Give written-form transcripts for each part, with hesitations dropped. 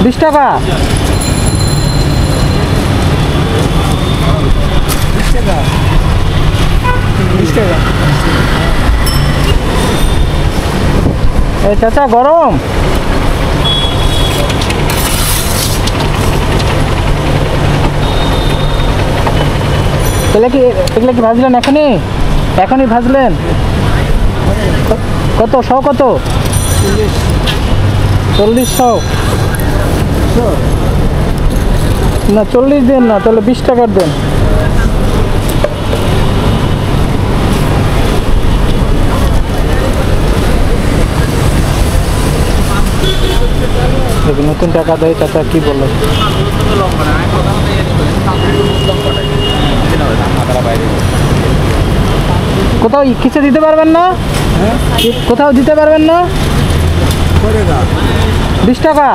20 টাকা। 20 টাকা। এই চাচা গরম। এগুলো কি ভাজলেন এখনই ভাজলেন? কত শো কত? 40 না 40 দেন না, তাহলে 20 টাকার দেন। নতুন টাকা দেয় চাচা কি বললো? কোথাও কিছু দিতে পারবেন না? কোথাও দিতে পারবেন না? 20 টাকা।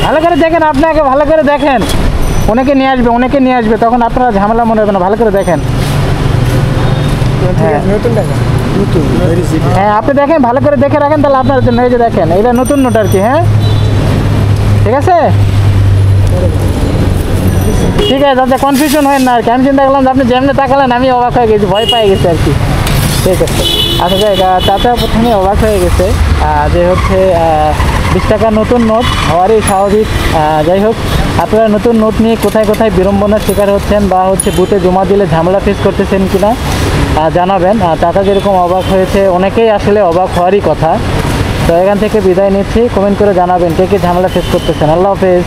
ভালো করে দেখেন, আপনি আগে ভালো করে দেখেন। অনেকে নিয়ে আসবে তখন আপনারা ঝামেলা মনে হবে না। ভালো করে দেখেন। হ্যাঁ আপনি দেখেন, ভালো করে দেখে রাখেন, তাহলে আপনার জন্য এই যে দেখেন, এটা নতুন নোট আর কি। হ্যাঁ ঠিক আছে, ঠিক আছে দাদা, কনফিউশন হয় না আর কি। আমি চিন্তা করলাম যে আপনি যেমনি তাকালেন আমি অবাক হয়ে গেছি, ভয় পেয়ে গেছি আর কি। ঠিক আছে, আচ্ছা যাই, চাচা প্রথমে অবাক হয়ে গেছে যে হচ্ছে 20 টাকার নতুন নোট হওয়ারই স্বাভাবিক। যাই হোক, আপনারা নতুন নোট নিয়ে কোথায় কোথায় বিড়ম্বনার শিকার হচ্ছেন বা হচ্ছে বুথে জমা দিলে ঝামেলা ফেস করতেছেন কিনা জানাবেন। চাচা যেরকম অবাক হয়েছে, অনেকেই আসলে অবাক হওয়ারই কথা। তো এখান থেকে বিদায় নিচ্ছি, কমেন্ট করে জানাবেন কে কে ঝামেলা ফেস করতেছেন। আল্লাহ হাফেজ।